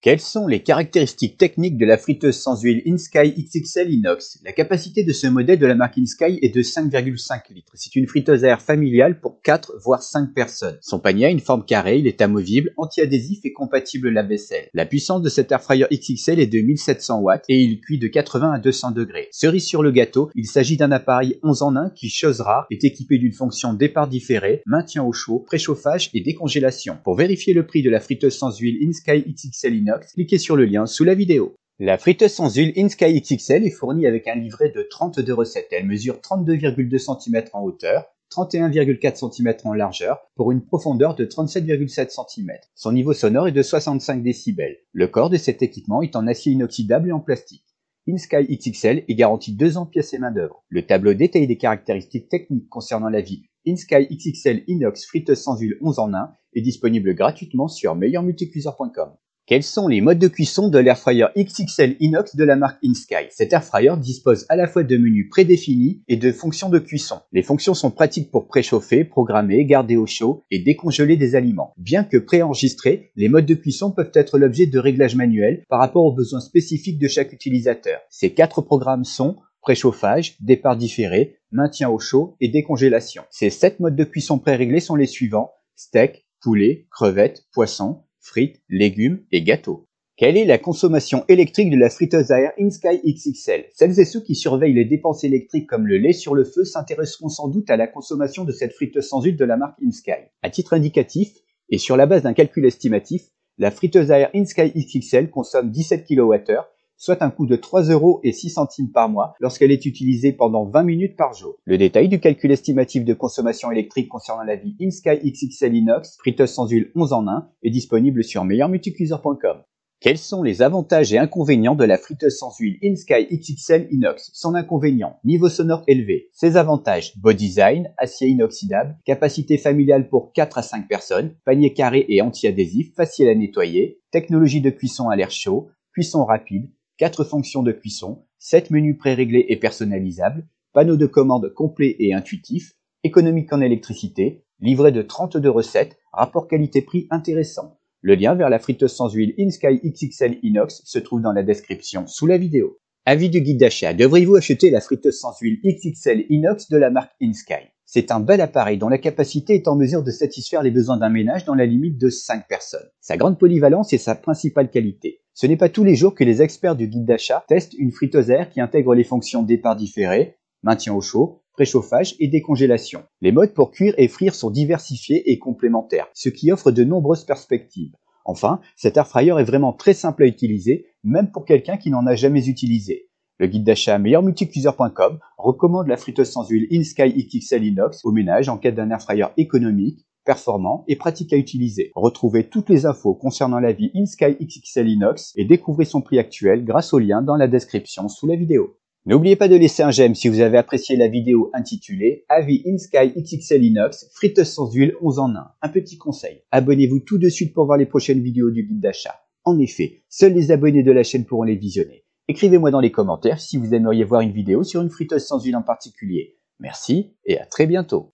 Quelles sont les caractéristiques techniques de la friteuse sans huile InSky XXL Inox? La capacité de ce modèle de la marque InSky est de 5,5 litres. C'est une friteuse à air familiale pour 4 voire 5 personnes. Son panier a une forme carrée, il est amovible, anti-adhésif et compatible lave-vaisselle. La puissance de cet air fryer XXL est de 1700 watts et il cuit de 80 à 200 degrés. Cerise sur le gâteau, il s'agit d'un appareil 11 en 1 qui, chose rare, est équipé d'une fonction départ différé, maintien au chaud, préchauffage et décongélation. Pour vérifier le prix de la friteuse sans huile InSky XXL Inox, cliquez sur le lien sous la vidéo. La friteuse sans huile InSky XXL est fournie avec un livret de 32 recettes. Elle mesure 32,2 cm en hauteur, 31,4 cm en largeur pour une profondeur de 37,7 cm. Son niveau sonore est de 65 décibels. Le corps de cet équipement est en acier inoxydable et en plastique. InSky XXL est garanti 2 ans pièces et main d'œuvre. Le tableau détaillé des caractéristiques techniques concernant la vie InSky XXL Inox friteuse sans huile 11 en 1 est disponible gratuitement sur meilleurmulticuiseur.com. Quels sont les modes de cuisson de l'air fryer XXL Inox de la marque InSky? Cet air fryer dispose à la fois de menus prédéfinis et de fonctions de cuisson. Les fonctions sont pratiques pour préchauffer, programmer, garder au chaud et décongeler des aliments. Bien que préenregistrés, les modes de cuisson peuvent être l'objet de réglages manuels par rapport aux besoins spécifiques de chaque utilisateur. Ces 4 programmes sont préchauffage, départ différé, maintien au chaud et décongélation. Ces 7 modes de cuisson préréglés sont les suivants: steak, poulet, crevettes, poisson, frites, légumes et gâteaux. Quelle est la consommation électrique de la friteuse à air InSky XXL? Celles et ceux qui surveillent les dépenses électriques comme le lait sur le feu s'intéresseront sans doute à la consommation de cette friteuse sans huile de la marque InSky. À titre indicatif, et sur la base d'un calcul estimatif, la friteuse à air InSky XXL consomme 17 kWh, soit un coût de 3,06 € par mois lorsqu'elle est utilisée pendant 20 minutes par jour. Le détail du calcul estimatif de consommation électrique concernant la vie InSky XXL Inox, friteuse sans huile 11 en 1, est disponible sur meilleurmulticuiseur.com. Quels sont les avantages et inconvénients de la friteuse sans huile InSky XXL Inox? Son inconvénient: niveau sonore élevé. Ses avantages: beau design, acier inoxydable, capacité familiale pour 4 à 5 personnes, panier carré et anti-adhésif, facile à nettoyer, technologie de cuisson à l'air chaud, cuisson rapide, 4 fonctions de cuisson, 7 menus préréglés et personnalisables, panneau de commande complet et intuitif, économique en électricité, livret de 32 recettes, rapport qualité-prix intéressant. Le lien vers la friteuse sans huile InSky XXL Inox se trouve dans la description sous la vidéo. Avis du guide d'achat: devriez-vous acheter la friteuse sans huile XXL Inox de la marque InSky? C'est un bel appareil dont la capacité est en mesure de satisfaire les besoins d'un ménage dans la limite de 5 personnes. Sa grande polyvalence est sa principale qualité. Ce n'est pas tous les jours que les experts du guide d'achat testent une friteuse à air qui intègre les fonctions départ différé, maintien au chaud, préchauffage et décongélation. Les modes pour cuire et frire sont diversifiés et complémentaires, ce qui offre de nombreuses perspectives. Enfin, cet air fryer est vraiment très simple à utiliser, même pour quelqu'un qui n'en a jamais utilisé. Le guide d'achat meilleurmulticuiseur.com recommande la friteuse sans huile InSky XXL Inox au ménage en quête d'un air fryer économique, performant et pratique à utiliser. Retrouvez toutes les infos concernant la vie InSky XXL Inox et découvrez son prix actuel grâce au lien dans la description sous la vidéo. N'oubliez pas de laisser un j'aime si vous avez apprécié la vidéo intitulée Avis InSky XXL Inox, friteuse sans huile 11 en 1. Un petit conseil: abonnez-vous tout de suite pour voir les prochaines vidéos du guide d'achat. En effet, seuls les abonnés de la chaîne pourront les visionner. Écrivez-moi dans les commentaires si vous aimeriez voir une vidéo sur une friteuse sans huile en particulier. Merci et à très bientôt.